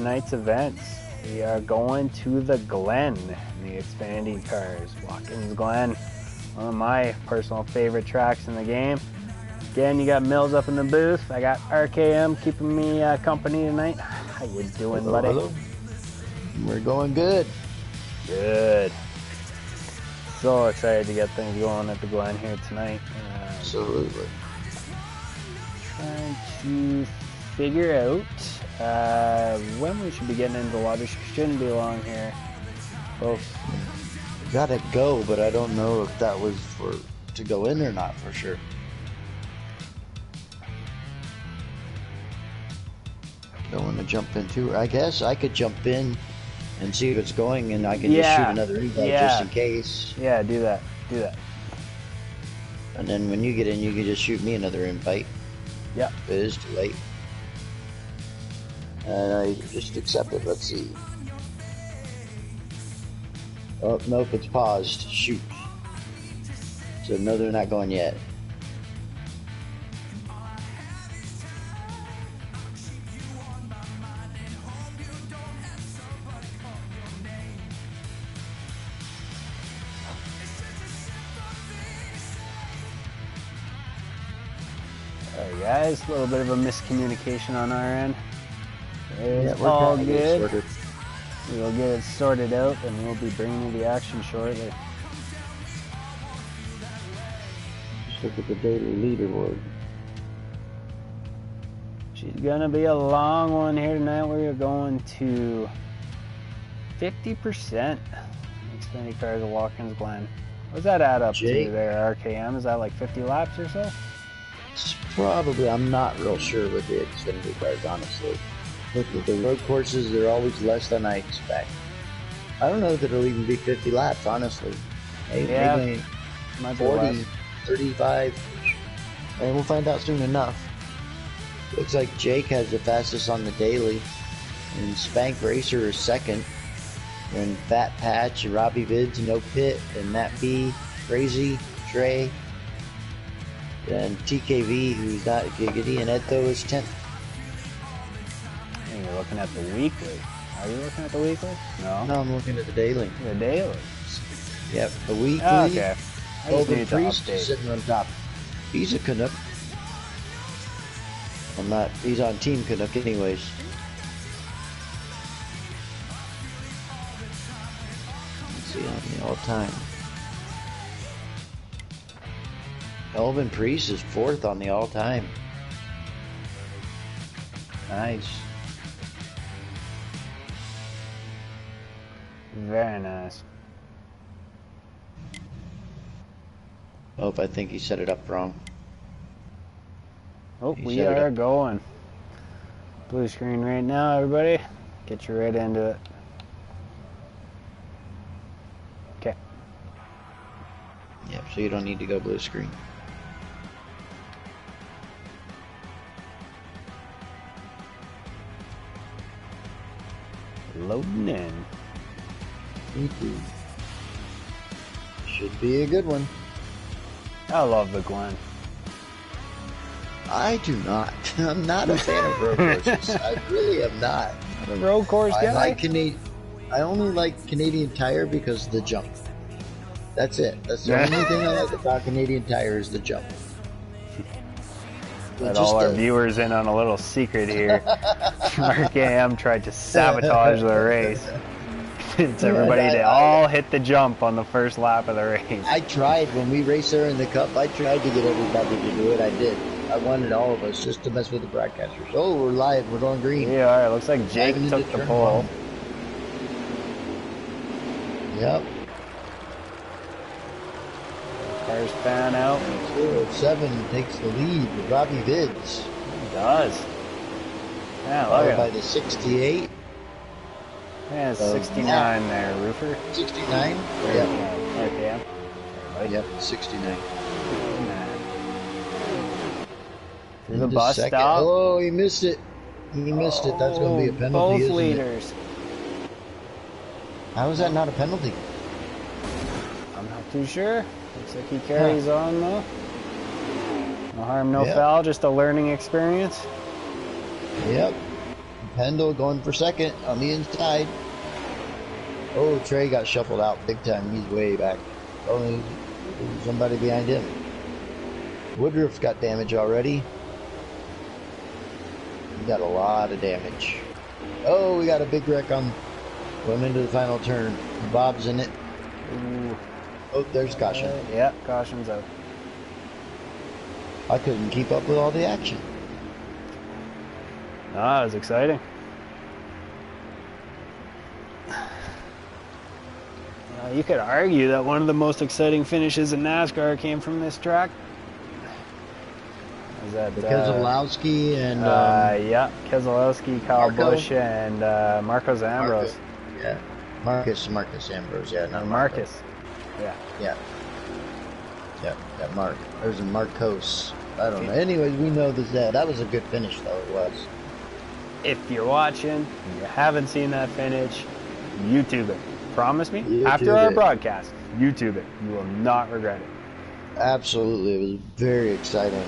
tonight's events. We are going to the Glen in the Xfinity cars. Watkins Glen, one of my personal favorite tracks in the game. Again, you got Mills up in the booth. I got RKM keeping me company tonight. How you doing, buddy? Hello. We're going good. Good. So excited to get things going at the Glen here tonight. Absolutely. Trying to figure out when we should be getting into the lobby. Shouldn't be long here, folks. Gotta go, but I don't know if that was to go in or not for sure. Don't want to jump in too. I guess I could jump in and see what's going, and I can just shoot another invite just in case. Yeah, do that. Do that. And then when you get in, you can just shoot me another invite. Yep. If it is too late. And I just accept it. Let's see. Oh, nope, it's paused. Shoot. So no, they're not going yet. Alright guys, a little bit of a miscommunication on our end. It's we're all kinda good. We'll get it sorted out and we'll be bringing you the action shortly. Just look at the daily leaderboard. She's gonna be a long one here tonight. We're going to 50%. Xfinity cars of Watkins Glen. What does that add up to there, RKM? Is that like 50 laps or so? It's probably, I'm not real sure with the Xfinity cars, honestly. Look at the road courses, they're always less than I expect. I don't know that it'll even be 50 laps, honestly. Maybe 40, 35, and we'll find out soon enough. Looks like Jake has the fastest on the daily, and Spank Racer is second, and Fat Patch, Robbie Vids, No Pit, and Matt B, Crazy, Trey, and TKV, who's not Giggity, and Edtho is 10th. And you're looking at the weekly. Are you looking at the weekly? No. No, I'm looking at the daily. The daily. Yep, the weekly. Oh, okay. Golden Priest is sitting on top. He's a Canuck. I'm not. He's on Team Canuck, anyways. Let's see on the all-time. Elvin Priest is 4th on the all-time. Nice. Very nice. Oh, I think he set it up wrong. Oh, we are going. Blue screen right now, everybody. Get you right into it. Okay. Yep, so you don't need to go blue screen. Loading in. Should be a good one. I love the Glen. I do not. I'm not a fan of road courses. I really am not. The road course guy? I only like Canadian Tire because of the jump. That's it. That's the only thing I like about Canadian Tire is the jump. Let all our viewers in on a little secret here. RKM tried to sabotage the race. It's everybody to all hit the jump on the first lap of the race. I tried when we raced there in the Cup. I tried to get everybody to do it. I did. I wanted all of us just to mess with the broadcasters. Oh, we're live. We're going green. We are. It looks like Jake took the pole. Yep. Cars fan out. 207 takes the lead with Robbie Vids. He does. Yeah, look followed at by the 68. Yeah, it's 69 there, Roofer. 69? Yeah. Okay. Yep, 69. Through the bus stop. Oh, he missed it. He missed it. That's going to be a penalty, both leaders. How is that not a penalty? I'm not too sure. Looks like he carries on, though. No harm, no foul. Just a learning experience. Yep. Pendle going for second on the inside. Oh, Trey got shuffled out big time. He's way back. Oh, there's somebody behind him. Woodruff's got damage already. He got a lot of damage. Oh, we got a big wreck on going into the final turn. Bob's in it. Ooh. Oh, there's caution. Yeah, caution's out. I couldn't keep up with all the action. Ah, it was exciting. You could argue that one of the most exciting finishes in NASCAR came from this track. Was that Keselowski and yeah, Keselowski, Kyle Busch, and Marcos Ambrose. Yeah, Marcus Ambrose. Yeah, not Marcus. Yeah. Mark. There's a Marcos. I don't know. Anyways, we know that was a good finish, though. It was. If you're watching and you haven't seen that finish, YouTube it. Promise me. YouTube after our it. broadcast, YouTube it. You will not regret it. Absolutely, it was very exciting.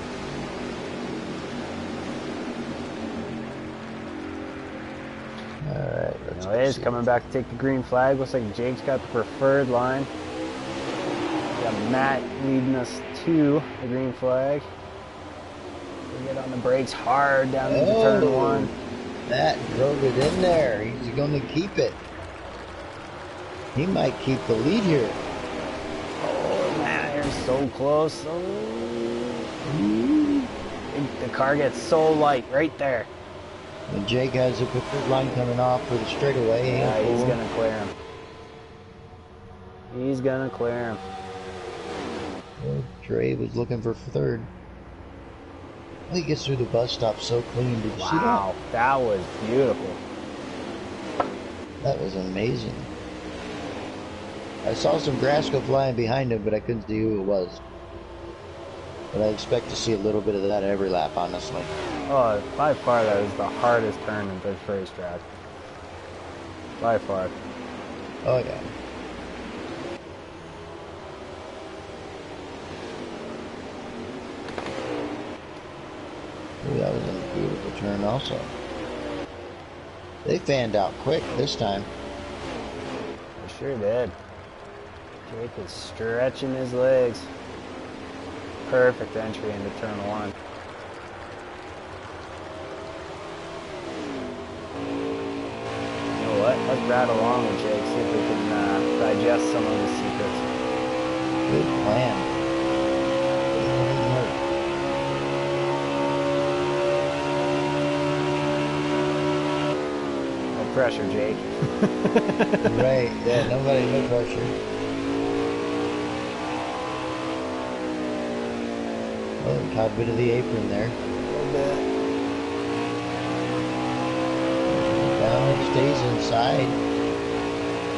All right, let's Now it is coming back to take the green flag. Looks like Jake's got the preferred line. We got Matt leading us to the green flag. We get on the brakes hard down into turn one. Matt drove it in there. He's going to keep it. He might keep the lead here. Oh, Matt, you're so close. Oh. The car gets so light right there. And Jake has a preferred line coming off for the straightaway. Yeah, he's going to clear him. He's going to clear him. Trey was looking for third. He gets through the bus stop so clean. Did you see that? Wow, that was beautiful. That was amazing. I saw some grass go flying behind him, but I couldn't see who it was. But I expect to see a little bit of that every lap, honestly. Oh, by far that is the hardest turn in this racetrack. By far. Oh, yeah. Ooh, that was a beautiful turn also. They fanned out quick this time. They sure did. Jake is stretching his legs. Perfect entry into turn one. You know what? Let's rattle along with Jake, see if we can digest some of his secrets. Good plan. No pressure, Jake. Right, yeah, no pressure. Oh, caught a bit of the apron there. A little bit. Down, stays inside.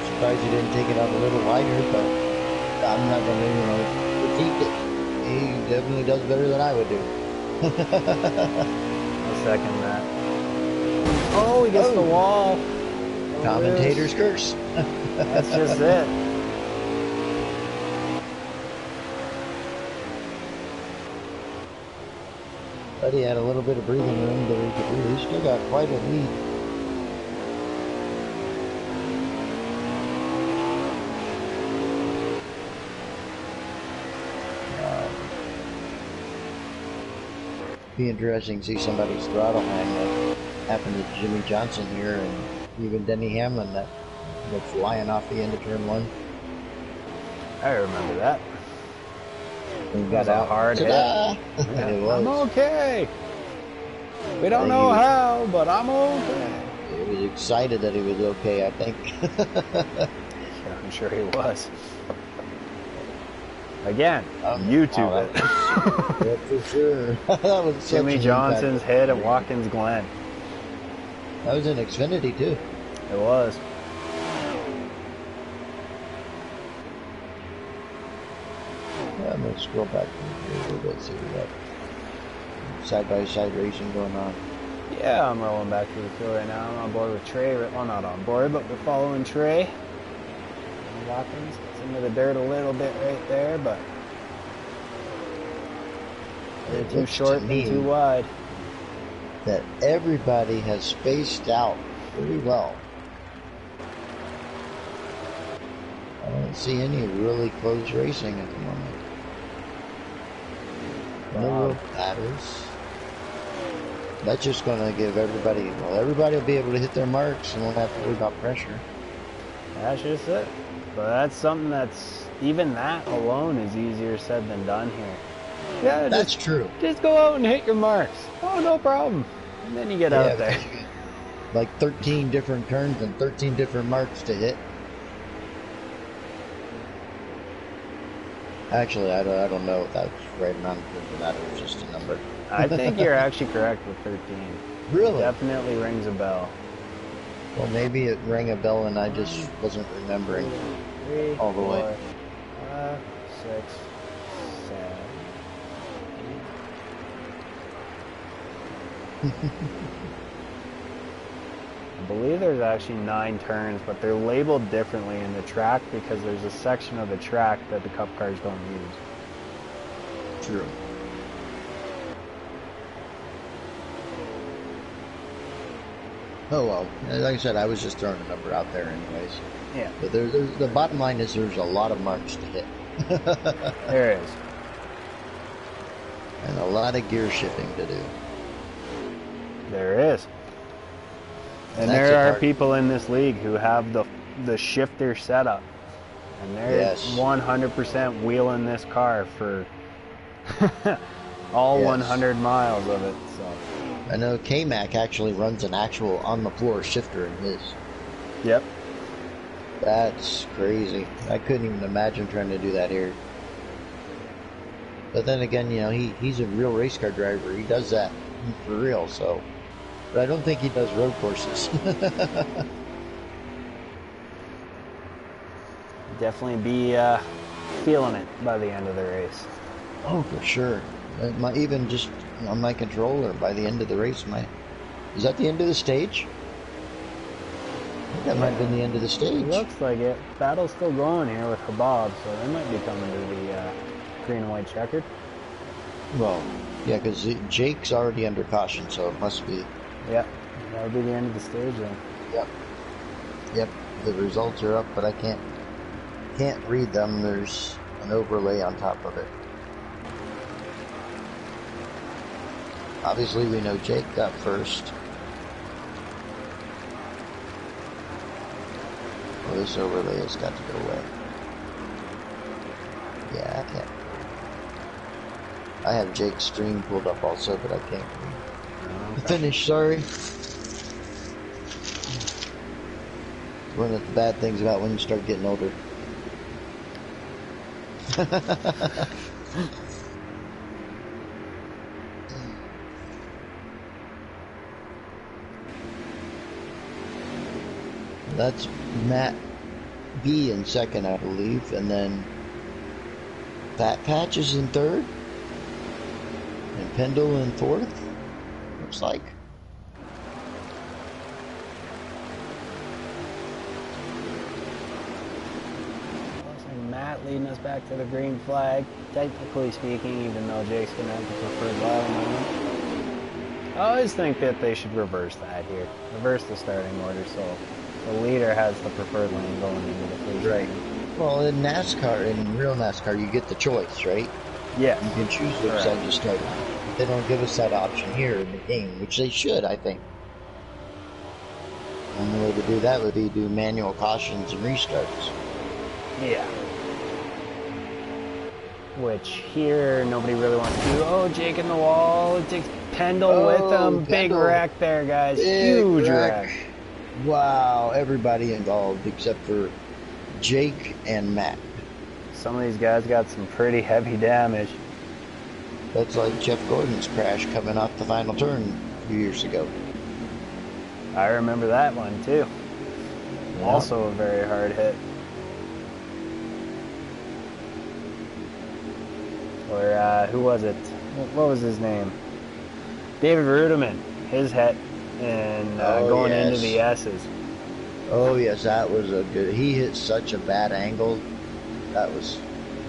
Surprised he didn't take it out a little wider, but I'm not going to, critique it. He definitely does better than I would do. I'll second that. Oh, he gets the wall. Commentator's curse. That's just it. But he had a little bit of breathing room, but he really still got quite a lead. Be interesting to see somebody's throttle hang that happened to Jimmy Johnson here, and even Denny Hamlin that went flying off the end of turn one. I remember that. He got out hard hit. Yeah, it was. I'm okay. We don't know how, but I'm okay. He was excited that he was okay, I think. Yeah, I'm sure he was. Again, YouTube it. Yeah, for sure. That was Jimmy Johnson's hit at Watkins Glen. That was in Xfinity too. It was. Yeah, I'm gonna scroll back here a little bit, see we got side-by-side racing going on. Yeah, I'm rolling back through the field right now. I'm on board with Trey. Well, not on board, but we're following Trey. And Watkins gets into the dirt a little bit right there, but they're too short and too wide. that everybody has spaced out pretty well. I don't see any really close racing at the moment. No real battles. That's just going to give everybody, well, everybody will be able to hit their marks and won't have to worry about pressure. That's just it. But that's something that's, even that alone is easier said than done here. Yeah, that's true. Just go out and hit your marks. Oh, no problem. And then you get out there. Like 13 different turns and 13 different marks to hit. Actually, I don't know if that's right amount of turns or not. It was just a number. I think you're actually correct with 13. Really? It definitely rings a bell. Well, maybe it rang a bell and I just wasn't remembering 3, all the 4, way. 5, 6, 7. I believe there's actually 9 turns, but they're labeled differently in the track because there's a section of the track that the Cup cars don't use. True. Oh well, like I said, I was just throwing a number out there anyways. Yeah. But the bottom line is there's a lot of marks to hit. There is. And a lot of gear shifting to do. There is. And there are people in this league who have the shifter setup. And they're 100% wheeling this car for all 100 miles of it. So I know K-Mac actually runs an actual on-the-floor shifter in his. Yep. That's crazy. I couldn't even imagine trying to do that here. But then again, you know, he's a real race car driver. He does that for real, so. But I don't think he does road courses. Definitely be feeling it by the end of the race. Oh, for sure. Even just on my controller, by the end of the race, is that the end of the stage? I think that might have been the end of the stage. It looks like it. Battle's still going here with Habab, so they might be coming to the green and white checkered. Well, yeah, because Jake's already under caution, so it must be. Yep, that'll be the end of the stage then. Yep. The results are up, but I can't read them. There's an overlay on top of it. Obviously, we know Jake got first. Well, this overlay has got to go away. Yeah, I can't. I have Jake's stream pulled up also, but I can't read. Okay. Finish, sorry. One of the bad things about when you start getting older. That's Matt B in second, I believe, and then Fat Patch is in third, and Pendle in fourth, looks like. Looks like Matt leading us back to the green flag, technically speaking, even though Jake's going to have the preferred lap moment. I always think that they should reverse that here. Reverse the starting order so the leader has the preferred lane going into the first lane. Well, in NASCAR, in real NASCAR, you get the choice, right? Yeah. You can choose which side you start on. They don't give us that option here in the game, which they should, I think. And the way to do that would be do manual cautions and restarts. Yeah. Which here, nobody really wants to do. Oh, Jake in the wall. It takes Pendle with him. Big wreck there, guys. Huge wreck. Wow, everybody involved except for Jake and Matt. Some of these guys got some pretty heavy damage. That's like Jeff Gordon's crash coming off the final turn a few years ago. I remember that one too. Yeah. Also a very hard hit. Or who was it? What was his name? David Ruderman. His hit and going into the S's. Oh yes, that was a good. He hit such a bad angle. That was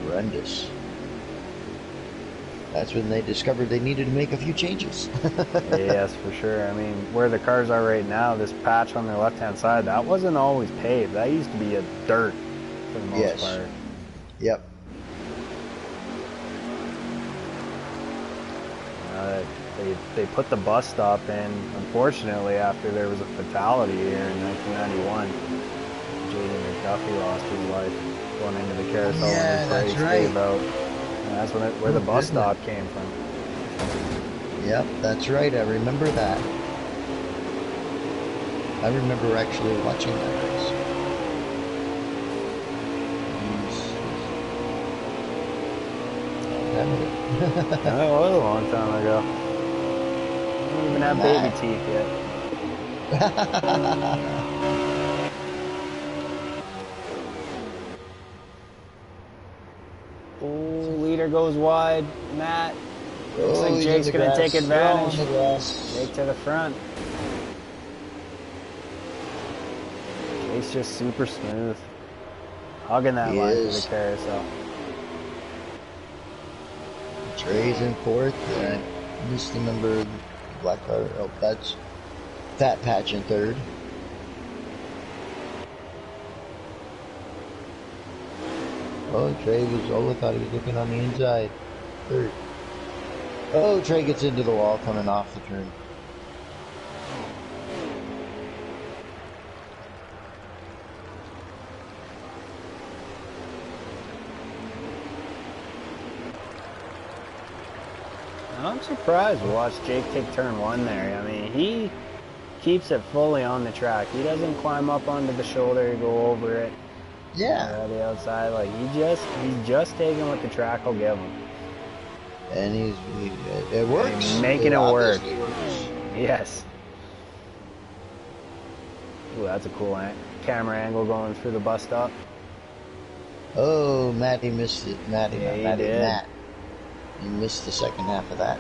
horrendous. That's when they discovered they needed to make a few changes. Yes, for sure. I mean, where the cars are right now, this patch on their left-hand side, that wasn't always paved. That used to be a dirt for the most Yes. part. Yep. They put the bus stop in, unfortunately, after there was a fatality here in 1991. Jaden McDuffie lost his life going into the carousel when his brakes gave out. And that's where the bus stop came from. Yep, that's right. I remember that. I remember actually watching that race. That was a long time ago. I don't even have baby teeth yet. Oh, leader goes wide. Matt. Looks like Jake's going to take advantage. Jake to the front. Jake's just super smooth. Hugging that line for the carousel. Trey's in fourth. I missed the number black car. Oh, that's Fat Patch in third. Oh, Trey was, I thought he was looking on the inside. Third. Oh, Trey gets into the wall coming off the turn. I'm surprised to watch Jake take turn one there. I mean, he keeps it fully on the track. He doesn't climb up onto the shoulder, go over it. Yeah. The outside, like he's just taking what the track will give him. And it works. He's making it work. Yes. Ooh, that's a cool camera angle going through the bus stop. Oh, Matty missed it. Matt. He missed the second half of that.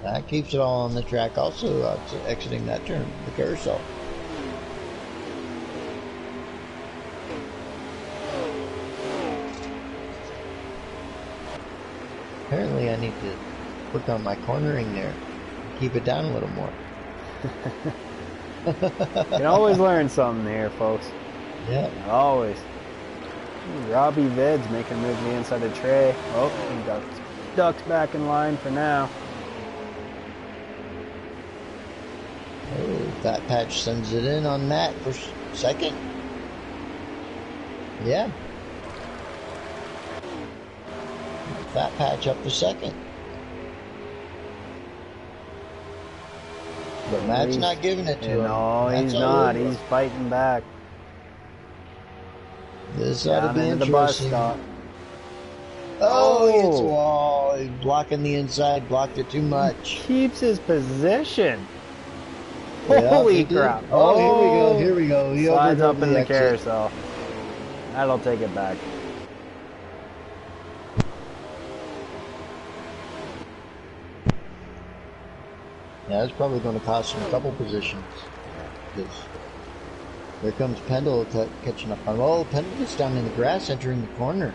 That keeps it all on the track. Also, exiting that turn, the carousel. Apparently, I need to work on my cornering there. Keep it down a little more. You can always learn something here, folks. Yeah. Always. Robbie Vids making a move to the inside of Trey. Oh, he ducks back in line for now. Oh, Fat Patch sends it in on Matt for second. Yeah. Fat Patch up to second. But Matt's not giving it to him. No, he's not. He's fighting back. This ought to be into the bus interesting. stop. Oh, he hits the wall. He's blocking the inside. Blocked it too much. Keeps his position. Yeah, Holy crap. Oh, here we go. He slides up in the exit. carousel. That'll take it back. Yeah, that's probably going to cost him a couple positions. Because there comes Pendle catching up on him. Oh, Pendle gets down in the grass entering the corner.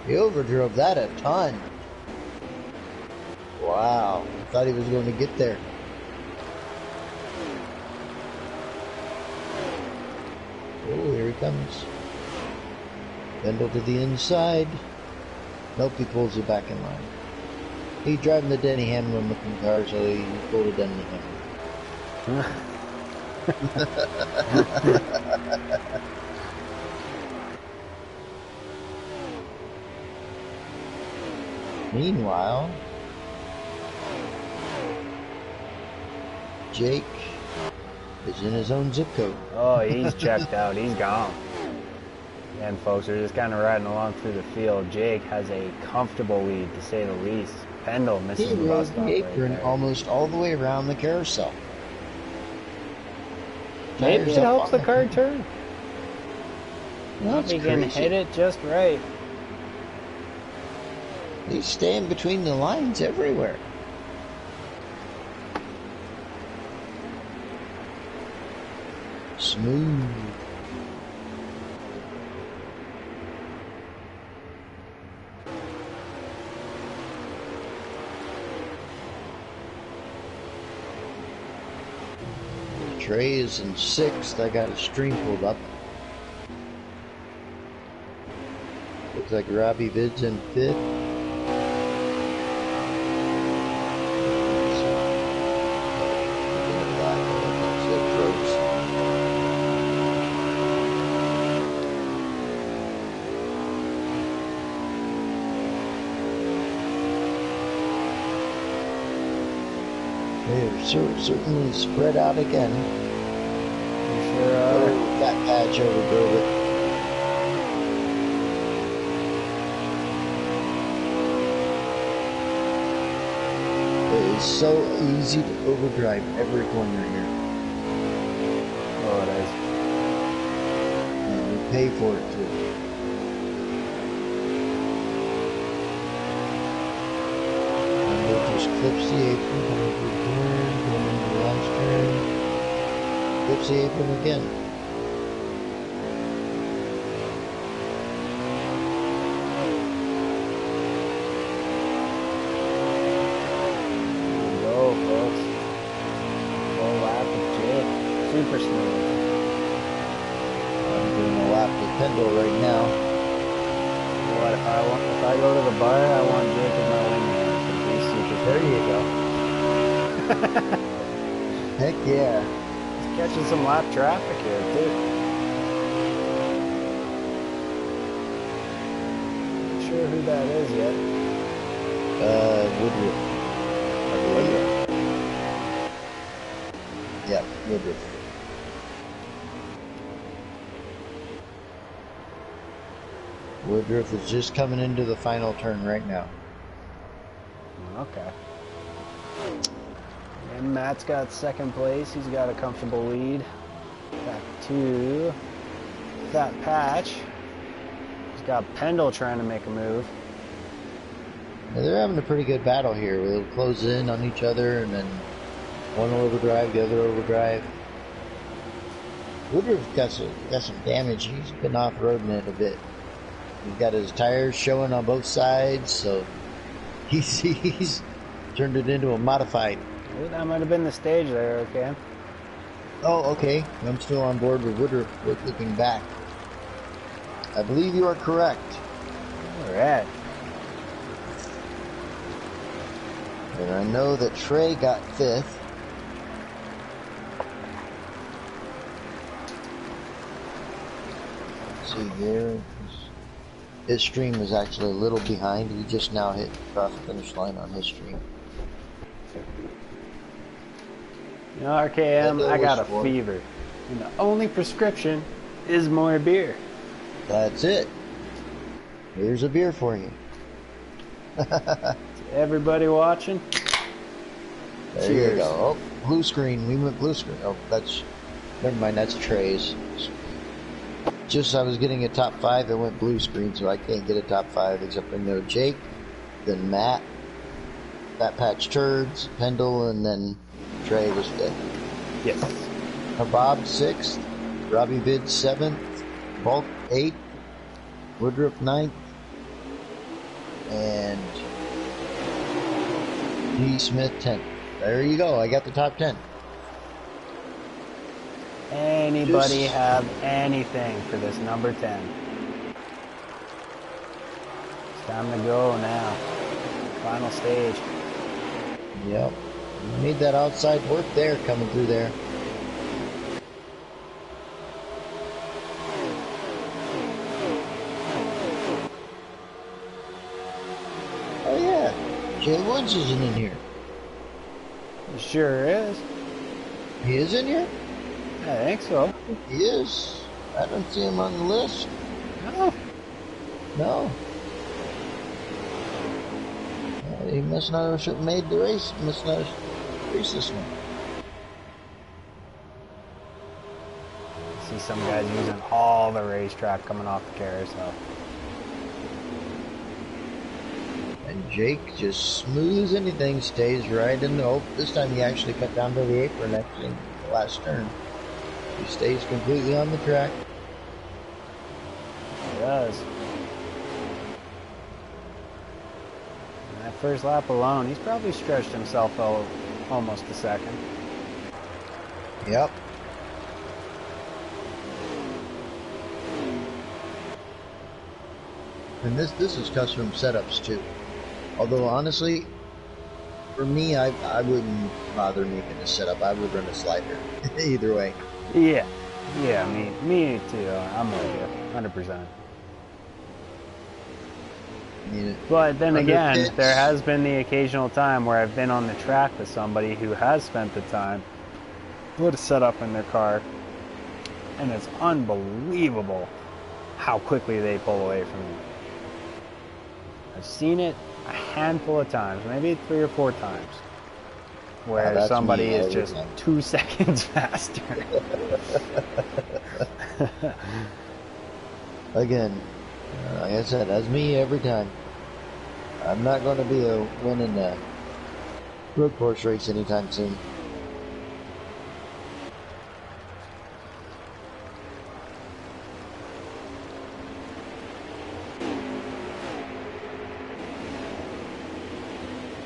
He overdrove that a ton. Wow. I thought he was going to get there. Oh, here he comes. Pendle to the inside. Nope, he pulls it back in line. He's driving the Denny Hamlin looking car, so he pulled a Denny Hamlin. Meanwhile, Jake is in his own zip code. Oh, he's checked out. He's gone. And folks are just kind of riding along through the field. Jake has a comfortable lead, to say the least. Pendle misses the bus stop the apron right almost all the way around the carousel. Maybe it helps the car turn. That's If he can hit it just right. He's staying between the lines everywhere. Smooth. Trey is in 6th. I got a stream pulled up. Looks like Robbie Vid's in 5th. They're certainly spread out again. You sure are. Oh, that patch overdrove it. It is so easy to overdrive every corner here. Oh, it is. And we pay for it too. And we'll just clips the apron, going into the last turn. Clips the apron again. Super smooth. I'm doing a lap with Pendle right now. What if I go to the bar? I want Jake as my wingman. He's super There you go. Heck yeah. He's catching some lap traffic here too. Not sure who that is yet. Woodruff. I believe. Yeah, Woodruff. Woodruff is just coming into the final turn right now. Okay. And Matt's got 2nd place. He's got a comfortable lead. Back to that patch. He's got Pendle trying to make a move. Now they're having a pretty good battle here. They'll close in on each other and then one will overdrive, the other overdrive. Woodruff got some damage. He's been off-roading it a bit. He's got his tires showing on both sides, so he's turned it into a modified. Ooh, that might have been the stage there, okay? Oh, okay. I'm still on board with Woodruff looking back. I believe you are correct. All right. And I know that Trey got 5th. Let's see here. His stream is actually a little behind. He just now hit across the finish line on his stream. You know, RKM, I got a fever. And the only prescription is more beer. That's it. Here's a beer for you. Everybody watching? There Cheers. you go. Oh, blue screen. We went blue screen. Oh, that's... Never mind, that's Trey's. Just I was getting a top 5, it went blue screen, so I can't get a top 5 except I know Jake, then Matt, Fat Patch Turds, Pendle, and then Trey was 5th. Yes. Bob 6th, Robbie Vid 7th, Bulk 8th, Woodruff 9th, and D. Smith 10th. There you go, I got the top 10. Anybody have anything for this number 10? It's time to go now. Final stage. Yep. You need that outside work there coming through there. Oh yeah. Jay Woods isn't in here. It sure is. He is in here? I think so. He is. I don't see him on the list. No. No. He must not have made the race. Must not have raced this one. See some guys using all the racetrack coming off the carousel. And Jake just smooth as anything stays right in the... Oh, this time he actually cut down to the apron actually in the last turn. He stays completely on the track. He does. And that first lap alone, he's probably stretched himself out almost a second. Yep. And this is custom setups too. Although honestly, for me, I wouldn't bother making a setup. I would run a slider. Either way. Yeah, yeah, me too. I'm with you, 100%. But then again, there has been the occasional time where I've been on the track with somebody who has spent the time, put a setup in their car, and it's unbelievable how quickly they pull away from you. I've seen it a handful of times, maybe 3 or 4 times, where somebody is just 2 seconds faster. Again, like I said, that's me every time. I'm not going to be winning a road course race anytime soon.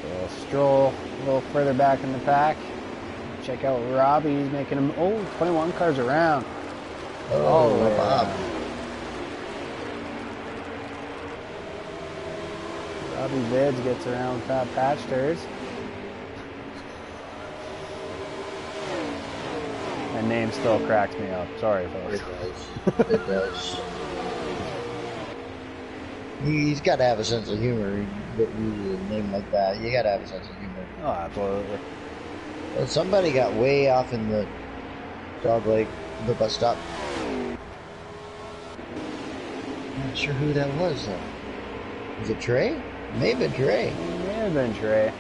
We'll stroll a little further back in the pack. Check out Robbie. He's making him 21 cars around. Oh, Bob. Robbie Vids gets around Pat Patchters. That name still cracks me up. Sorry, folks. It does. It does. He's got to have a sense of humor. But you a name like that, you got to have a sense of humor. Oh, absolutely. Well, somebody got way off in the dog leg, the bus stop. I'm not sure who that was though. Was it Trey? Maybe Trey. It may have been Trey.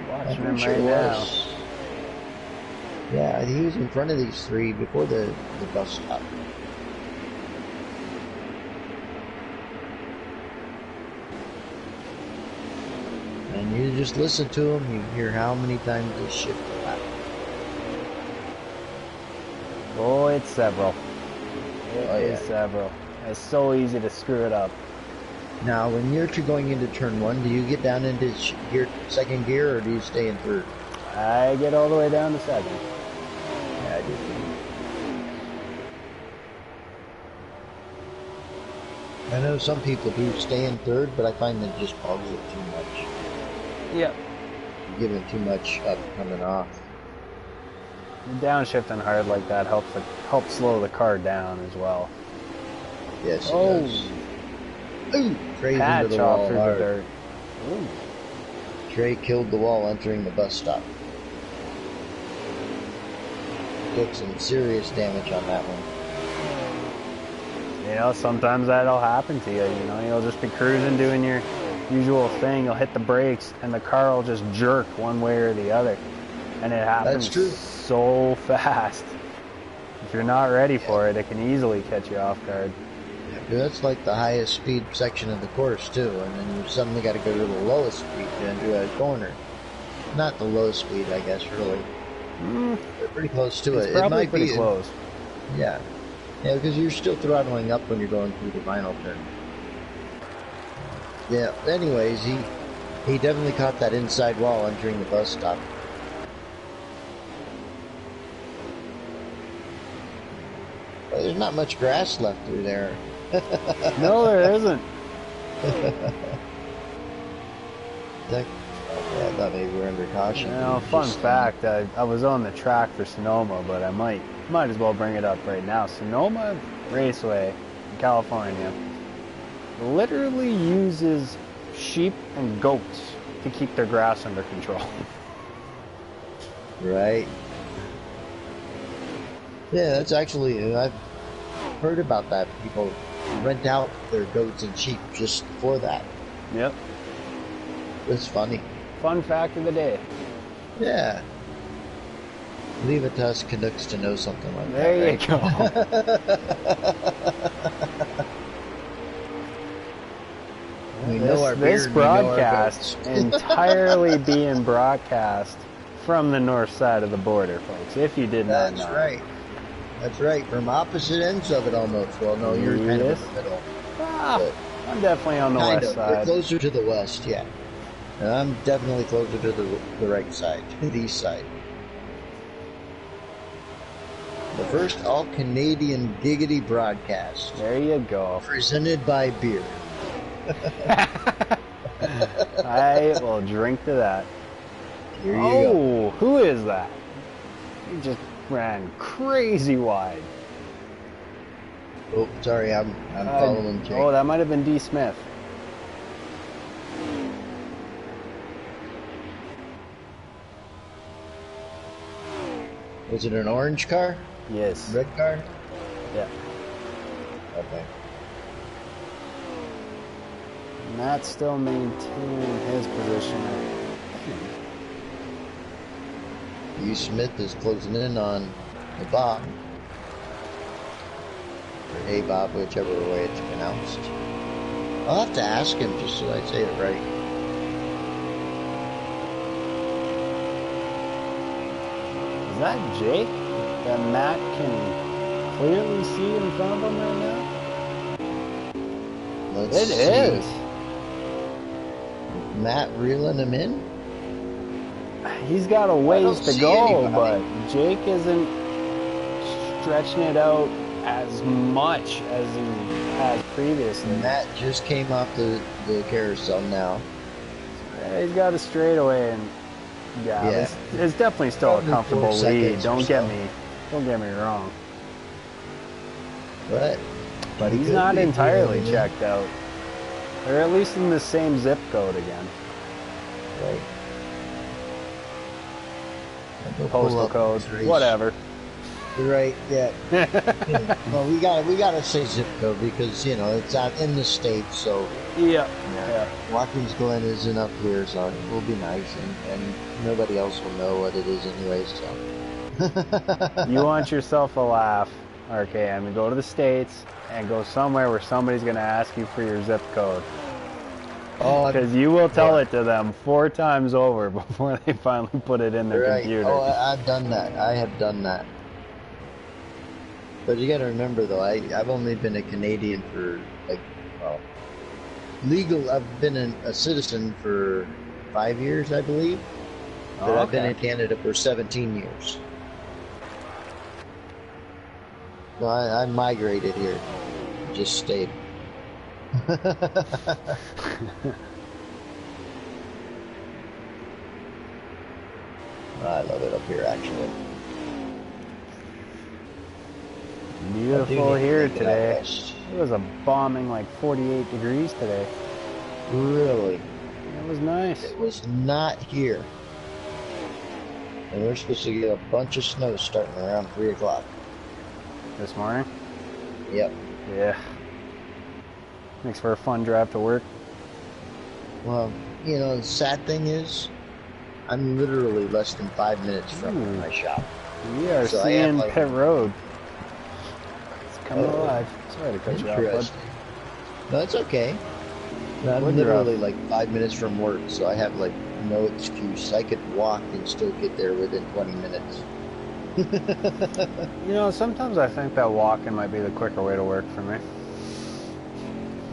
Watching him right now. Yeah, he was in front of these 3 before the bus stop. And you just listen to him, you hear how many times they shift the lap. Oh, it's several. It is several. It's so easy to screw it up. Now, when you're going into turn 1, do you get down into second gear, or do you stay in third? I get all the way down to second. Yeah, I do. I know some people do stay in third, but I find that it just bogs it too much. Yep. You're giving too much up coming off. Downshifting hard like that helps slow the car down as well. Yes, it does. Ooh! Trey's into the wall hard. The dirt. Ooh. Trey killed the wall entering the bus stop. Took some serious damage on that one. You know, sometimes that'll happen to you. You know, you'll just be cruising, doing your usual thing. You'll hit the brakes, and the car will just jerk one way or the other. And it happens so fast. If you're not ready for it, it can easily catch you off guard. That's like the highest speed section of the course too, and then you suddenly got to go to the lowest speed to enter a corner. Not the lowest speed, I guess, really. They're pretty close to it. Probably it might pretty be close. Yeah, because you're still throttling up when you're going through the final turn. Yeah. Anyways, he definitely caught that inside wall entering the bus stop. Well, there's not much grass left through there. No, there isn't. I thought maybe we were under caution. You know, fun fact, I was on the track for Sonoma, but I might as well bring it up right now. Sonoma Raceway in California literally uses sheep and goats to keep their grass under control. Right. Yeah, that's actually, I've heard about that. People rent out their goats and sheep just for that. Yep. It's funny. Fun fact of the day. Yeah. Leave it to us Canucks to know something like there that. There you go. This broadcast entirely being broadcast from the north side of the border, folks, if you did not know. That's right. That's right. From opposite ends of it almost. Well, no, you're kind of in the middle. I'm definitely on the west side. You're closer to the west, yeah. And I'm definitely closer to the right side, the east side. The first all-Canadian Giggity broadcast. There you go. Presented by beer. I will drink to that. Here you go. Who is that? He just ran crazy wide. Oh, sorry, I'm following Jake. Oh, that might have been D. Smith. Was it an orange car? Yes. Red car? Yeah. Okay. Matt's still maintaining his position. U. Smith is closing in on the Bob. Or A Bob, whichever way it's pronounced. I'll have to ask him just so I say it right. Is that Jake that Matt can clearly see in front of him right now? Let's It see. is. Matt reeling him in? He's got a ways to see go, anybody. but Jake isn't stretching it out as much as he has previously. Matt just came off the carousel now. He's got a straightaway, and Yeah. it's definitely still Probably a comfortable 4 lead. seconds or Don't so. get me wrong. But But he's could not be entirely reeling in. checked out. They're at least in the same zip code again. Right. I'll go pull Postal up code, this race. whatever. You're right, yeah. Well, we gotta say zip code because it's out in the States, so Yeah. Watkins Glen isn't up here, so it will be nice, and nobody else will know what it is anyway. So You want yourself a laugh, RKM, and go to the States and go somewhere where somebody's going to ask you for your zip code. Oh, Because you will tell it to them 4 times over before they finally put it in their right. computer. Oh, I've done that. I have done that. But you got to remember, though, I've only been a Canadian for legal. I've been a citizen for 5 years, I believe. But I've been in Canada for 17 years. No, I migrated here. Just stayed. I love it up here, actually. Beautiful here Make it out today. west. It was a bombing like 48 degrees today. Really? It was nice. It was not here. And we're supposed to get a bunch of snow starting around 3 o'clock. This morning? Yep. Yeah. Makes for a fun drive to work. Well, the sad thing is, I'm literally less than 5 minutes from my shop. We are So I have, seeing like- Pit Road. It's coming alive. Sorry to cut you off, bud. Interesting. No, it's okay. No, I'm Would literally like 5 minutes from work, so I have no excuse. I could walk and still get there within 20 minutes. Sometimes I think that walking might be the quicker way to work for me.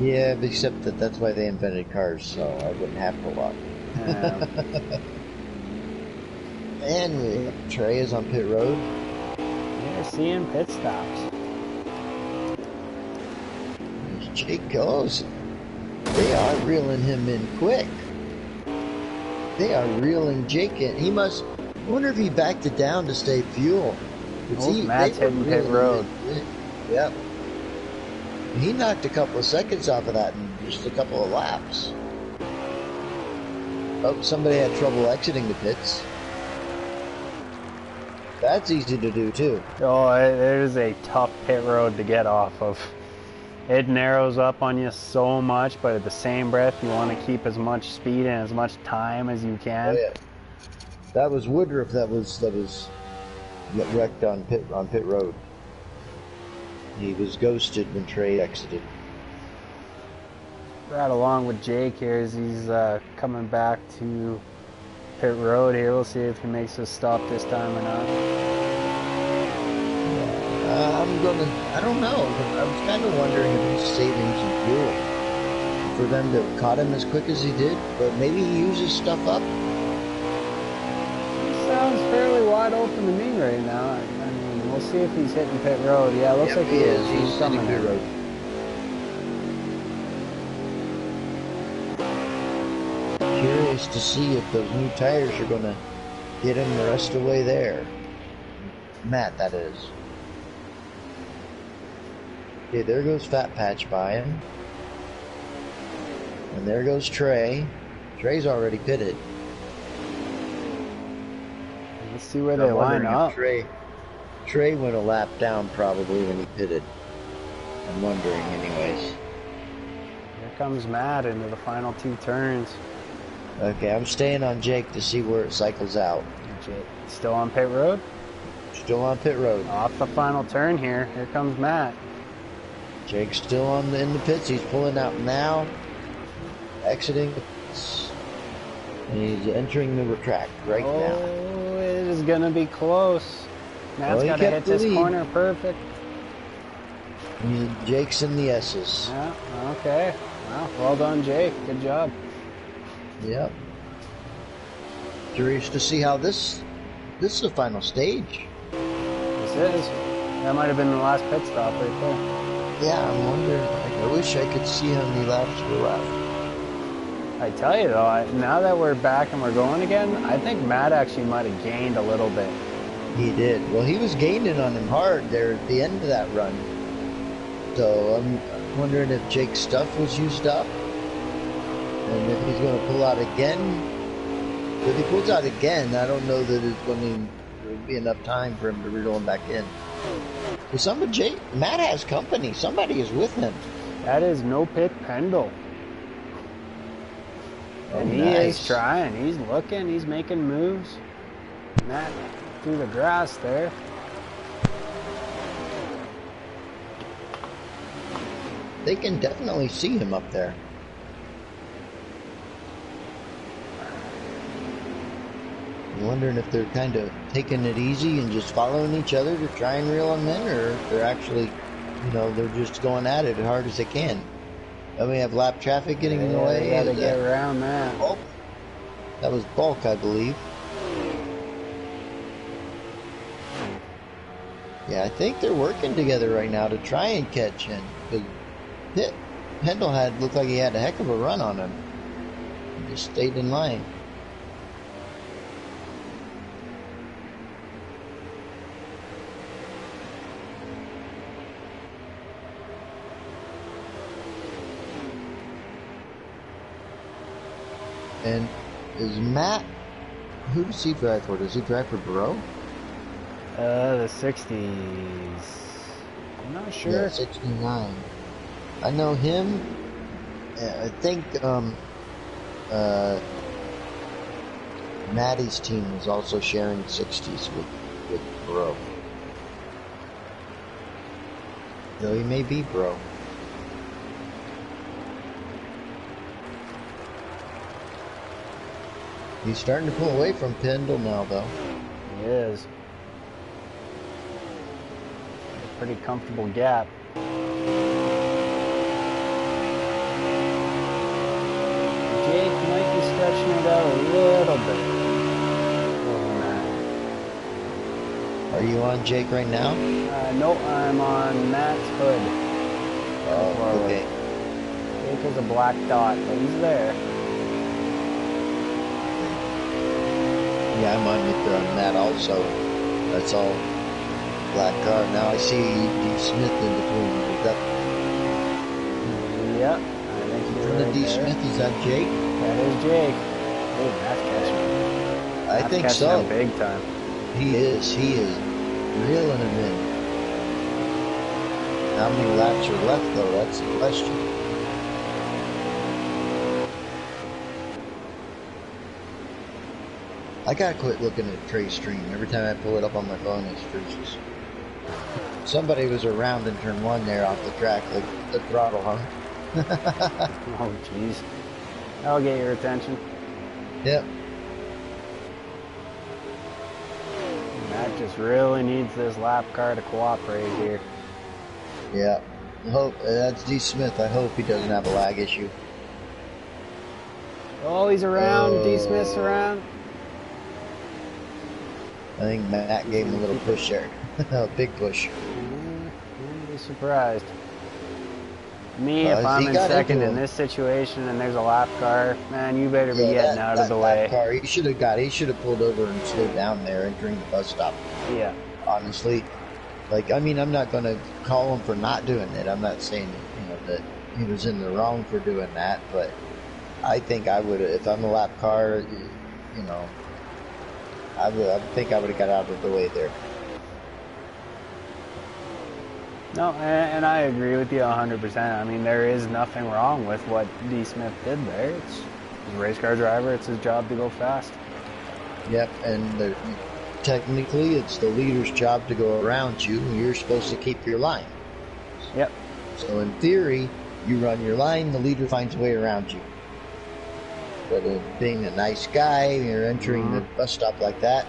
Yeah, except that's why they invented cars, so I wouldn't have to walk. And Trey is on pit road. You're seeing pit stops. Jake goes. They are reeling him in quick. They are reeling Jake in. He must. I wonder if he backed it down to save fuel. Matt's hitting pit road. Yep. He knocked a couple of seconds off of that in just a couple of laps. Oh, somebody had trouble exiting the pits. That's easy to do too. Oh, it is a tough pit road to get off of. It narrows up on you so much, but at the same breath, you want to keep as much speed and as much time as you can. Oh, yeah. That was Woodruff. That was wrecked on pit road. He was ghosted when Trey exited. Right along with Jake here as he's coming back to pit road here. We'll see if he makes a stop this time or not. I don't know. I was kind of wondering if he's saving some fuel for them to have caught him as quick as he did, but maybe he uses stuff up. He sounds fairly wide open to me right now. I mean, we'll see if he's hitting pit road. Yeah, it looks like he is. He's coming pit in. road. Curious to see if those new tires are going to get him the rest of the way there. Matt, that is. Okay, there goes Fat Patch by him. And there goes Trey. Trey's already pitted. Let's see where they line up. Trey went a lap down probably when he pitted. I'm wondering anyways. Here comes Matt into the final 2 turns. Okay, I'm staying on Jake to see where it cycles out. Jake still on pit road? Still on pit road. Off the final turn here. Here comes Matt. Jake's still in the pits. He's pulling out now. Exiting. And he's entering the track right now. Oh, it is going to be close. Matt's got to hit this corner perfect. Jake's in the S's. Yeah, okay. Well done, Jake. Good job. Yep. Curious to see how this is the final stage. This is. That might have been the last pit stop right there. Yeah, I'm wondering. I wish I could see how many laps were left. I tell you though, now that we're back and we're going again, I think Matt actually might have gained a little bit. He did. Well, he was gaining on him hard there at the end of that run. So I'm wondering if Jake's stuff was used up. And if he's going to pull out again. If he pulls out again, I don't know that it's going to be enough time for him to reel him back in. So Matt has company. Somebody is with him. That is No Pit Pendle. And he is trying. He's looking. He's making moves. Matt through the grass there. They can definitely see him up there. I'm wondering if they're kind of taking it easy and just following each other to try and reel him in, or if they're actually, they're just going at it as hard as they can. And we have lap traffic getting in the way. They gotta get around that. Oh, that was Bulk, I believe. Yeah, I think they're working together right now to try and catch him. Because Pendle looked like he had a heck of a run on him. He just stayed in line. And is Matt, who does he drive for? Does he drive for Bro? The 60s. I'm not sure. Yeah, 69. I know him. I think Maddie's team is also sharing 60s with Bro. Though he may be Bro. He's starting to pull away from Pendle now, though. He is. A pretty comfortable gap. Jake might be stretching it out a little bit. Are you on Jake right now? No, I'm on Matt's hood. Oh, okay. Jake is a black dot, but he's there. Yeah, I'm on with Matt also. That's all black car. Now I see D. Smith in between. Yep. I think he's right D. there. Smith, is that Jake? That is Jake. Oh, Matt's catching him. I think catching so. Him big time. He is reeling him in. How many laps are left, though? That's the question. I gotta quit looking at Trey's stream. Every time I pull it up on my phone, it freezes. Somebody was around in turn 1 there off the track, like the throttle hung. Oh, jeez. That'll get your attention. Yep. Matt just really needs this lap car to cooperate here. Yeah. That's D. Smith. I hope he doesn't have a lag issue. Oh, he's around. D. Smith's around. I think Matt gave him a little push there. Big push. Wouldn't be surprised. Me, if He I'm in got into second in him. this situation and there's a lap car, man, you better be Yeah, getting out of that the lap way. car, he should have pulled over and slowed down there entering the bus stop. Yeah. Honestly, like, I mean, I'm not going to call him for not doing it. I'm not saying, that he was in the wrong for doing that, but I think I would, if I'm a lap car, I think I would have got out of the way there. No, and I agree with you 100%. I mean, there is nothing wrong with what D. Smith did there. It's he's a race car driver. It's his job to go fast. Yep, and technically, it's the leader's job to go around you, and you're supposed to keep your line. Yep. So in theory, you run your line, the leader finds a way around you. But being a nice guy, you're entering the bus stop like that,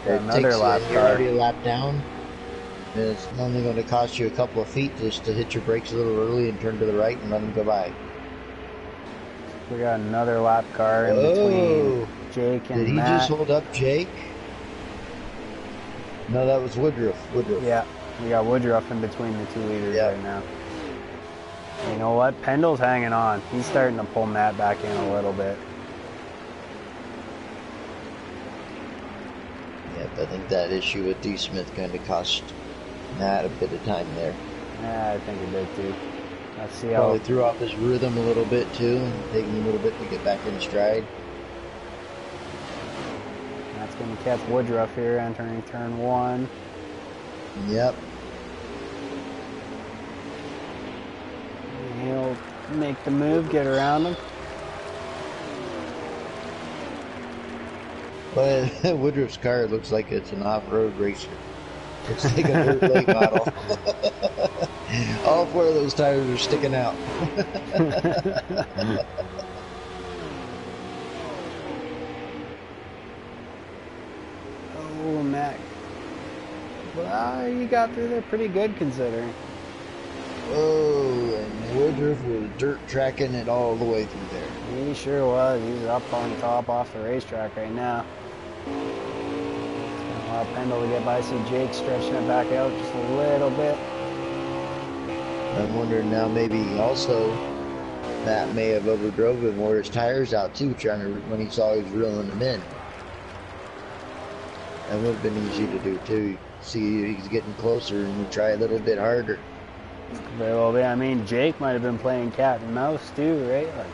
Yeah, it takes lap you're car. already a lap down. And it's only going to cost you a couple of feet just to hit your brakes a little early and turn to the right and let them go by. We got another lap car in between Jake and Did he Matt. just hold up Jake? No, that was Woodruff. Yeah, we got Woodruff in between the two leaders right now. You know what? Pendle's hanging on. He's starting to pull Matt back in a little bit. Yep, I think that issue with D. Smith kind of cost Matt a bit of time there. Yeah, I think it did too. Let's see how... Probably threw off his rhythm a little bit too, and taking a little bit to get back in stride. That's going to catch Woodruff here entering turn 1. Yep. He'll make the move, get around him. But Woodruff's car looks like it's an off-road racer. Looks like a dirt late model. All 4 of those tires are sticking out. Oh, Mac. Well, you got through there pretty good considering. Oh, and Woodruff was dirt tracking it all the way through there. He sure was. He's up on top off the racetrack right now. Allow Pendle to get by. See Jake stretching it back out just a little bit. I'm wondering now maybe also Matt may have overdrove him, wore his tires out too, when he saw he was reeling them in. That would have been easy to do too. See he's getting closer and you try a little bit harder. Very well be. I mean, Jake might have been playing cat and mouse too, right? Like,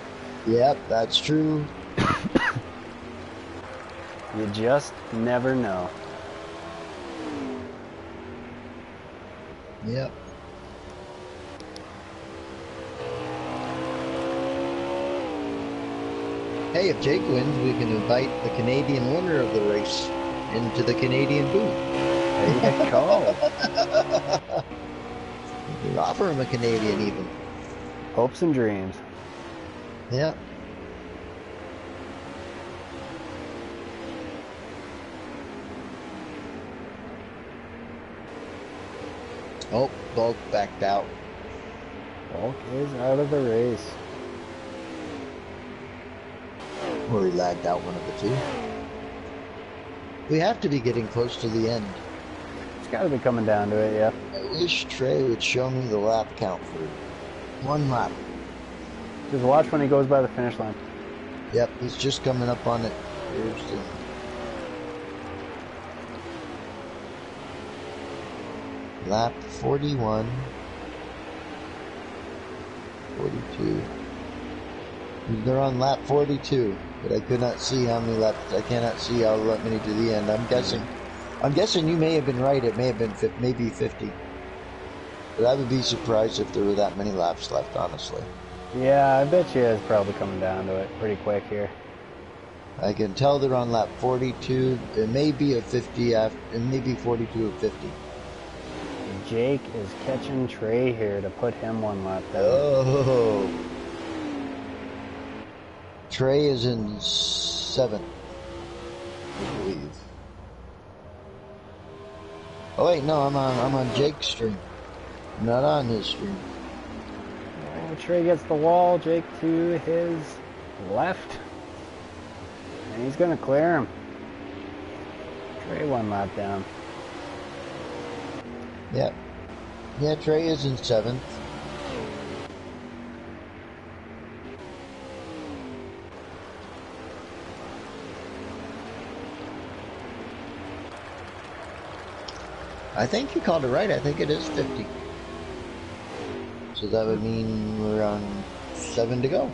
yep, that's true. You just never know. Yep. Hey, if Jake wins, we can invite the Canadian winner of the race into the Canadian booth. There you go. We can offer him a Canadian even. Hopes and dreams. Yep. Oh, Bulk backed out. Bulk is out of the race. Or he lagged out one of the two. We have to be getting close to the end. It's got to be coming down to it, yeah. I wish Trey would show me the lap count for 1 lap. Just watch when he goes by the finish line. Yep, he's just coming up on it. Here's the lap 41, 42. They're on lap 42, but I could not see how many laps. I cannot see how many to the end. I'm guessing you may have been right. It may have been maybe 50. But I would be surprised if there were that many laps left, honestly. Yeah, I bet you it's probably coming down to it pretty quick here. I can tell they're on lap 42. It may be a 50 after, it may be 42 or 50. Jake is catching Trey here to put him 1 lap down. Oh. Trey is in 7th, I believe. Oh wait, no, I'm on Jake's stream. I'm not on his stream. Oh, Trey gets the wall. Jake to his left. And he's going to clear him. Trey 1 lap down. Yep. Yeah, Trey is in 7th. I think you called it right. I think it is 50. So that would mean we're on 7 to go.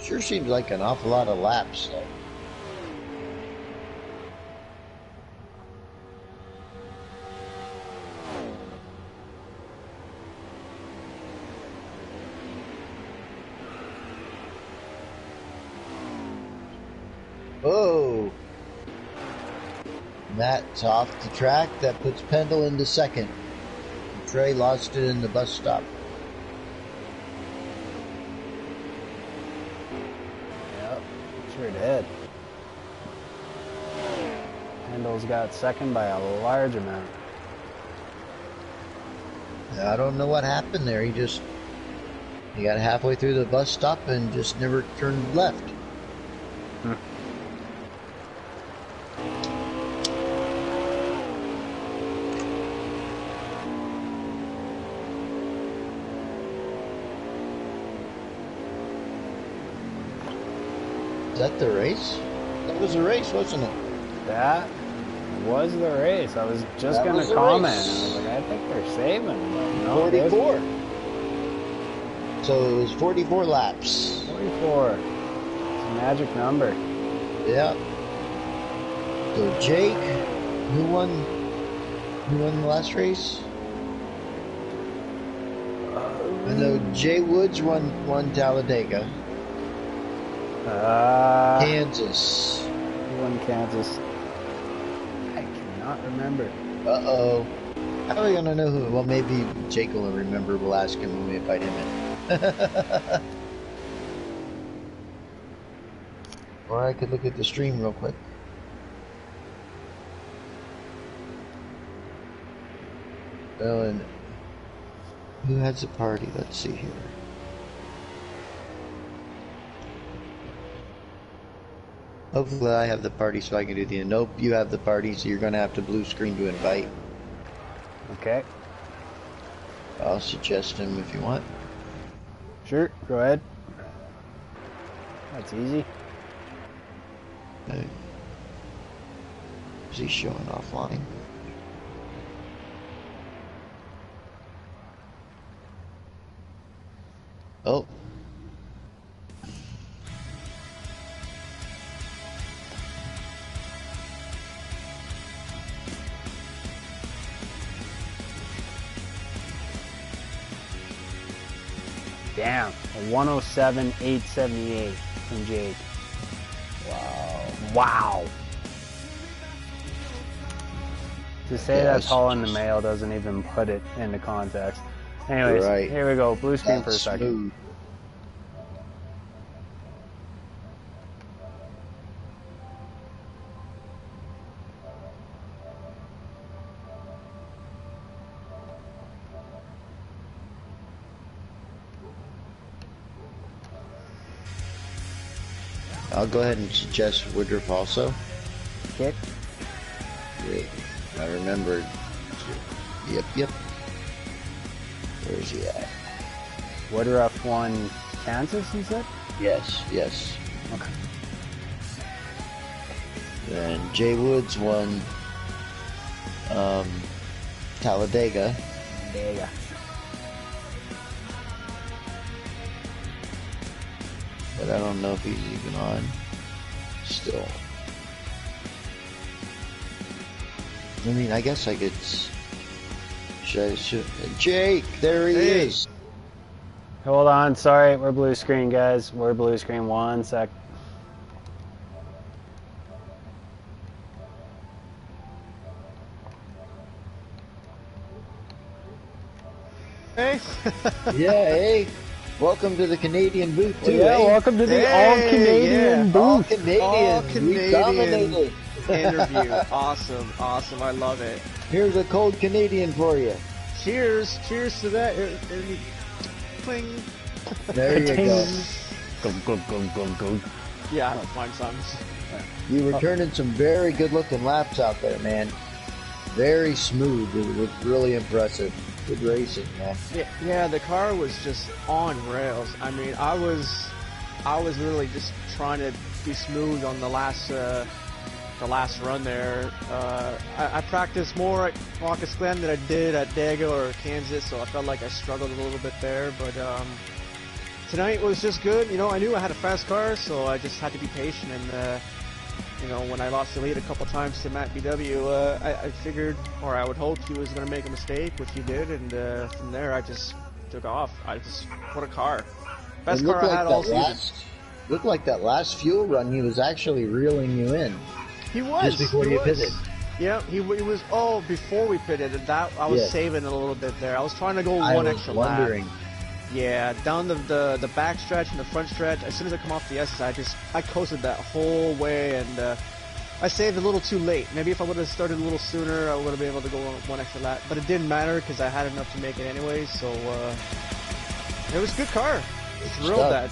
Sure seems like an awful lot of laps, though. Oh! Matt's off the track. That puts Pendle into 2nd. Trey lost it in the bus stop. Yep, sure did. Pendle's got 2nd by a large amount. I don't know what happened there. He got halfway through the bus stop and just never turned left. Is that the race? That was the race, wasn't it? That was the race. I was just going to comment. I was like, I think they're saving. But no, 44. So it was 44 laps. 44. It's a magic number. Yeah. So Jake, who won the last race? I know Jay Woods won Talladega. Kansas. Who won Kansas? I cannot remember. Uh-oh. How are we going to know who? Well, maybe Jake will remember. We'll ask him when we invite him in. Or I could look at the stream real quick. Oh, and who has a party? Let's see here. Hopefully I have the party so I can do the... Nope, you have the party, so you're going to have to blue screen to invite. Okay. I'll suggest him if you want. Sure, go ahead. That's easy. Okay. Is he showing offline? Oh. Damn, a 107.878 from Jake. Wow. Wow. To say that's all in the mail doesn't even put it into context. Anyways, right. Here we go. Blue screen That's for a second. Smooth. I'll go ahead and suggest Woodruff also. Okay. Great. I remembered. Yep. Where's he at? Woodruff won Kansas, you said? Yes. Okay. Then Jay Woods won Talladega. There you go. But I don't know if he's even on still. I mean, I guess I could... Should Jake, there he is. Hold on, sorry, we're blue screen, guys. We're blue screen. 1 sec. Hey. Yeah, hey. Welcome to the Canadian booth, too. Yeah, eh? welcome to the all-Canadian booth. All Canadian. All We Canadian dominated. interview. Awesome. I love it. Here's a cold Canadian for you. Cheers to that. Cling. There you go. Go. Yeah, I don't find songs. You were turning some very good-looking laps out there, man. very smooth. It was really impressive. Good racing, man. Yeah, the car was just on rails. I mean, I was really just trying to be smooth on the last run there. I practiced more at Watkins Glen than I did at Dago or Kansas, so I felt like I struggled a little bit there. But tonight was just good. You know, I knew I had a fast car, so I just had to be patient. And you know, when I lost the lead a couple times to Matt BW, I figured, or I would hope, he was going to make a mistake, which he did. And from there, I just took off. What a car! Best car I had all season. Looked like that last fuel run, he was actually reeling you in. He was. Just before you pitted. Yeah, he was. Oh, before we pitted, and that I was saving a little bit there. I was trying to go one extra lap. Yeah, down the back stretch and the front stretch. As soon as I come off the S, I coasted that whole way, and I saved a little too late. Maybe if I would have started a little sooner, I would have been able to go one extra lap. But it didn't matter because I had enough to make it anyway. So it was a good car. Thrilled that.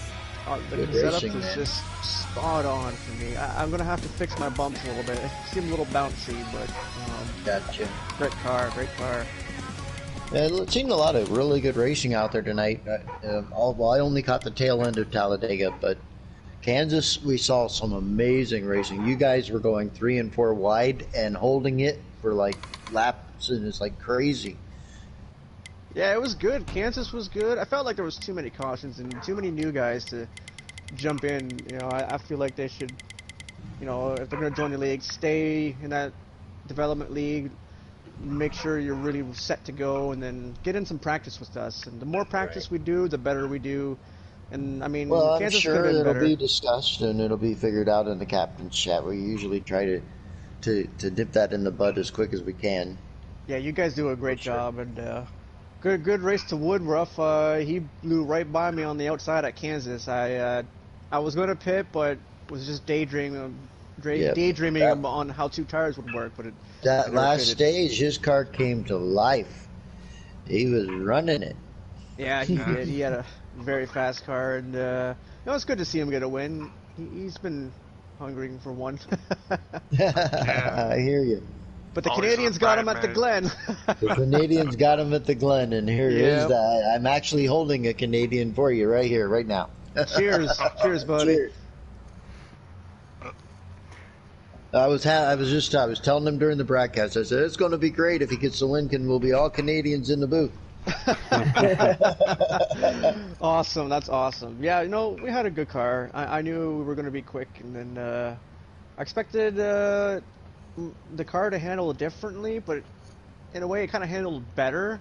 The setup is just spot on for me. I'm gonna have to fix my bumps a little bit. They seem a little bouncy, but gotcha. Great car. Yeah, it seemed a lot of really good racing out there tonight. I only caught the tail end of Talladega, but Kansas, we saw some amazing racing. You guys were going 3 and 4 wide and holding it for like laps, and it's like crazy. Yeah, it was good. Kansas was good. I felt like there was too many cautions and too many new guys to jump in. You know, I feel like they should, you know, if they're going to join the league, stay in that development league, make sure you're really set to go, and then get in some practice with us. And the more practice we do, the better we do. And I mean, well, Kansas I'm sure it'll be discussed and it'll be figured out in the captain's chat. We usually try to dip that in the bud as quick as we can. Yeah, you guys do a great job, and good race to Woodruff. He blew right by me on the outside at Kansas. I was going to pit, but was just daydreaming on how 2 tires would work. But that last stage, his car came to life. He was running it. Yeah, he did. He had a very fast car, and it's good to see him get a win. He's been hungering for one. I hear you. But the Canadians got him at the Glen. The Canadians got him at the Glen, and here is that. I'm actually holding a Canadian for you right here, right now. Cheers, cheers, buddy. Cheers. I was telling him during the broadcast. I said it's going to be great if he gets the win. We'll be all Canadians in the booth. Awesome, that's awesome. Yeah, you know, we had a good car. I knew we were going to be quick, and then I expected the car to handle it differently, but in a way it kind of handled better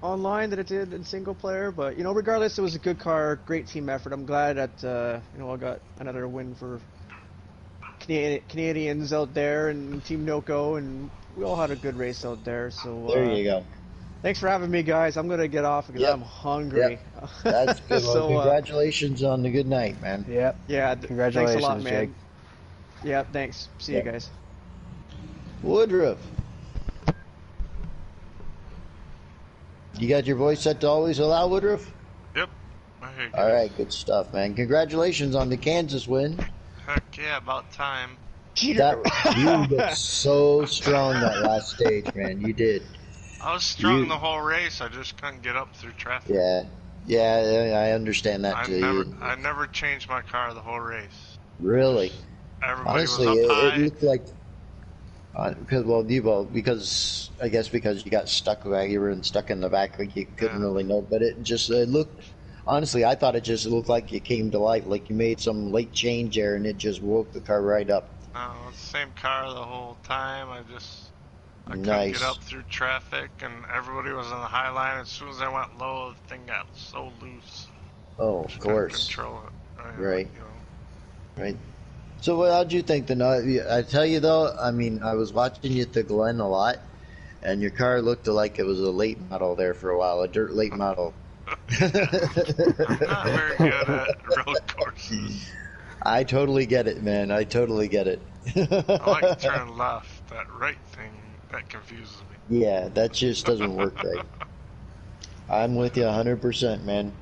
online than it did in single player. But you know, regardless, it was a good car, great team effort. I'm glad that I got another win for Canadians out there and Team NOCO, and we all had a good race out there. So there you go. Thanks for having me, guys. I'm gonna get off because I'm hungry. Yep. That's good. Well, congratulations on the good night, man. Yep. Yeah. Congratulations, thanks a lot, man. Jake. Yeah. Thanks. See you guys. Woodruff, you got your voice set to always allow, Woodruff? Yep. All right, good stuff, man. Congratulations on the Kansas win. Heck yeah, about time. You looked so strong that last stage, man. You did. I was strong the whole race. I just couldn't get up through traffic. Yeah, I understand that too. I never changed my car the whole race. Really? Everybody Honestly, was up high. It looked like because I guess because you got stuck, you were stuck in the back, like you couldn't really know. But it looked. Honestly, I thought it just looked like you came to life, like you made some late change there, and it just woke the car right up. No, it's the same car the whole time. I couldn't get up through traffic, and everybody was on the high line. As soon as I went low, the thing got so loose. Oh, of course. Control it. Right. Right. So, how'd you think? I tell you though, I mean, I was watching you at the Glen a lot, and your car looked like it was a late model there for a while, a dirt late model. I'm not very good at road courses. I totally get it, man. I totally get it. I like to turn left. That right thing, that confuses me. Yeah, that just doesn't work right. I'm with you 100%, man.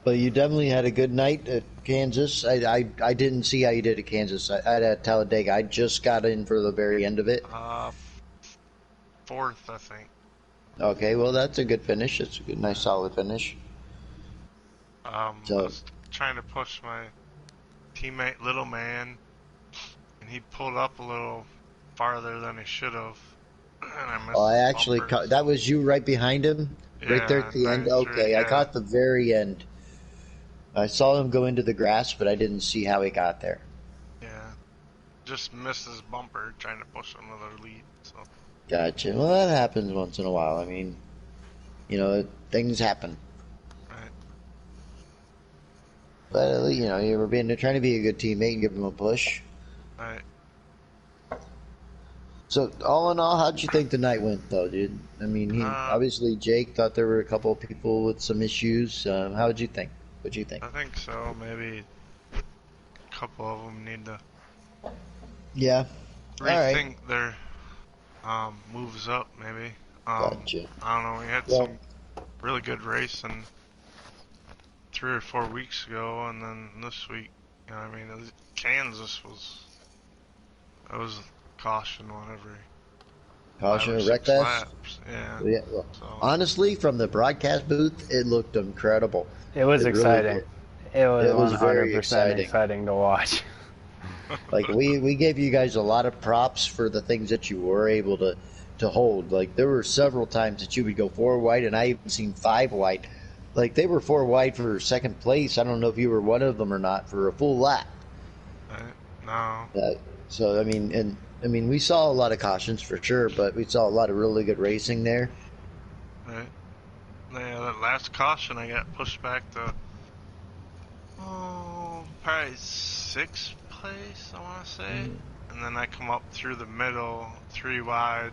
But you definitely had a good night at Kansas. I didn't see how you did at Kansas. I at Talladega. I just got in for the very end of it. Fourth, I think. Okay, well that's a good finish. It's a good, nice, solid finish. I was trying to push my teammate, Little Man, and he pulled up a little farther than he should have. And I missed Oh, I his actually bumper, that was you right behind him, right there yeah, at the end. right through, Okay, I yeah, caught the very end. I saw him go into the grass, but I didn't see how he got there. yeah. Just missed his bumper trying to push another lead. So. Gotcha. Well, that happens once in a while. I mean, things happen. Right. But you were trying to be a good teammate and give him a push. Right. So, all in all, how'd you think the night went, though, dude? I mean, obviously Jake thought there were a couple of people with some issues. How'd you think? What'd you think? I think so. Maybe a couple of them need to Yeah. rethink their moves up. Maybe. Gotcha. I don't know. We had some really good racing 3 or 4 weeks ago, and then this week, I mean, Kansas was caution on every Caution, 5 or wreck 6 fest. laps. Yeah. Well, So. honestly, from the broadcast booth, it looked incredible. It was exciting. Really it was 100% exciting to watch. Like we gave you guys a lot of props for the things that you were able to hold. Like there were several times that you would go 4 wide, and I even seen 5 wide. Like they were 4 wide for second place. I don't know if you were one of them or not for a full lap. No. So I mean, we saw a lot of cautions for sure, but we saw a lot of really good racing there. Right. Yeah, that last caution I got pushed back to probably 6th place, I want to say. And then I come up through the middle, 3 wide,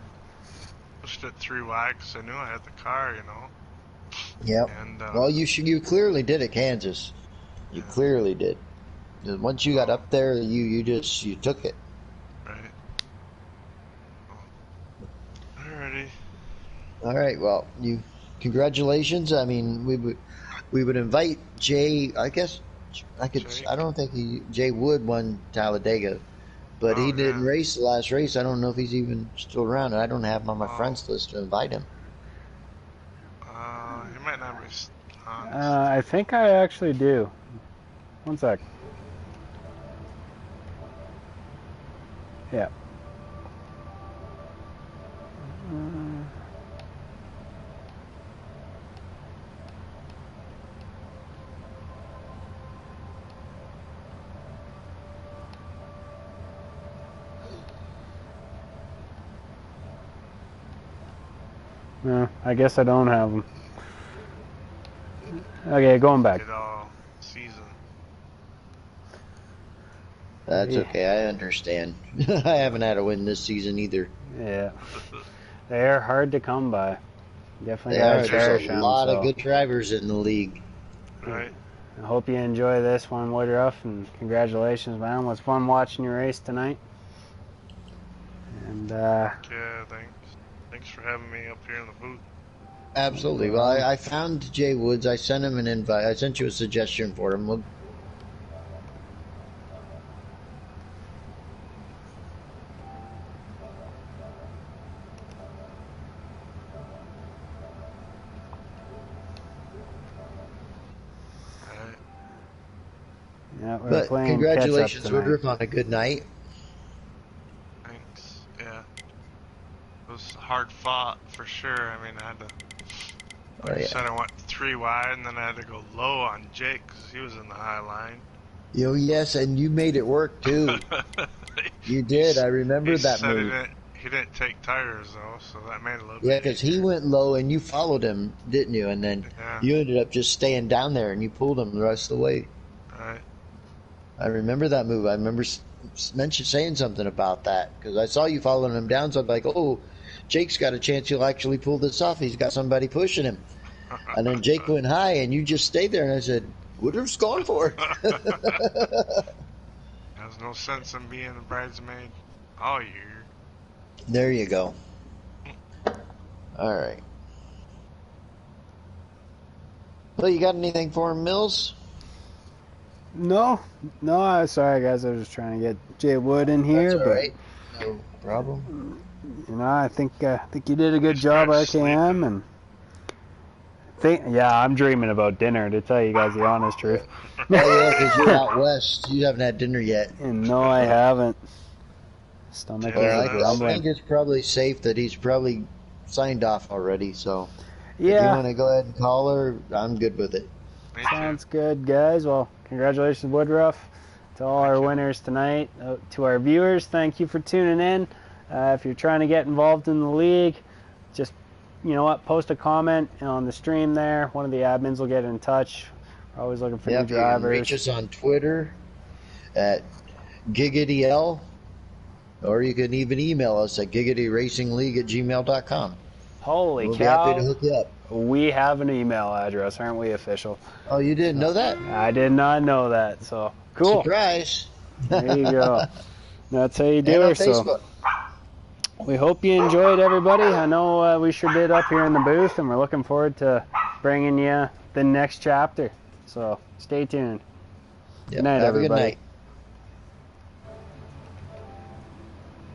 pushed it 3 wide because I knew I had the car, Yep. And, well, you clearly did at Kansas. You clearly did. Once you got up there, you took it. Right. Alrighty. All right. Well, congratulations. I mean, we would invite Jay. I guess Jake. I don't think Jay Wood won Talladega, but he didn't race the last race. I don't know if he's even still around. I don't have him on my friends list to invite him. He might not be. I think I actually do. One sec. Yeah. No, I guess I don't have them. Okay, going back. Season. That's okay. I understand. I haven't had a win this season either. Yeah. They're hard to come by. Definitely There's a lot of good drivers in the league. Right. I hope you enjoy this one, Woodruff, and congratulations, man. It was fun watching your race tonight. And yeah, thanks. Thanks for having me up here in the booth. Absolutely. Well, I found Jay Woods. I sent him an invite. I sent you a suggestion for him. Right. Yeah, but congratulations, Woodruff, on a good night. Thanks. Yeah. It was hard fought for sure. I mean, I had to. Like I said, I went 3 wide, and then I had to go low on Jake because he was in the high line. Yes, and you made it work too. You did. I remember that move. He didn't take tires though, so that made it a little bit. Yeah, because he went low, and you followed him, didn't you? And then you ended up just staying down there, and you pulled him the rest of the way. Right. I remember that move. I remember saying something about that because I saw you following him down. So I'm like, oh, Jake's got a chance he'll actually pull this off. He's got somebody pushing him. And then Jake went high, and you just stayed there. And I said, Woodruff's gone for it. There's no sense in being a bridesmaid all year. There you go. All right. Well, you got anything for him, Mills? No, sorry guys, I was just trying to get Jay Wood in here, That's all but right. No problem. I think you did a good job, RKM, and I'm dreaming about dinner, to tell you guys the honest truth. Oh yeah, because you're out west. You haven't had dinner yet. And no, I haven't. Stomach is I grumbling. think it's probably safe that he's probably signed off already. So if you Yeah, want to go ahead and call her, I'm good with it. sounds good, guys. Well, congratulations, Woodruff, to all our winners tonight. To our viewers, thank you for tuning in. If you're trying to get involved in the league, just, you know what, post a comment on the stream there. One of the admins will get in touch. We're always looking for new drivers. You can reach us on Twitter at GiggityL, or you can even email us at giggityracingleague@gmail.com. Holy we'll cow. We'll be happy to hook you up. We have an email address, aren't we, official? Oh, you didn't know that? I did not know that, so cool. Surprise. There you go. That's how you do it. So we hope you enjoyed, everybody. I know we sure did up here in the booth, and we're looking forward to bringing you the next chapter. So stay tuned. Yep, Good night, have everybody. a good night.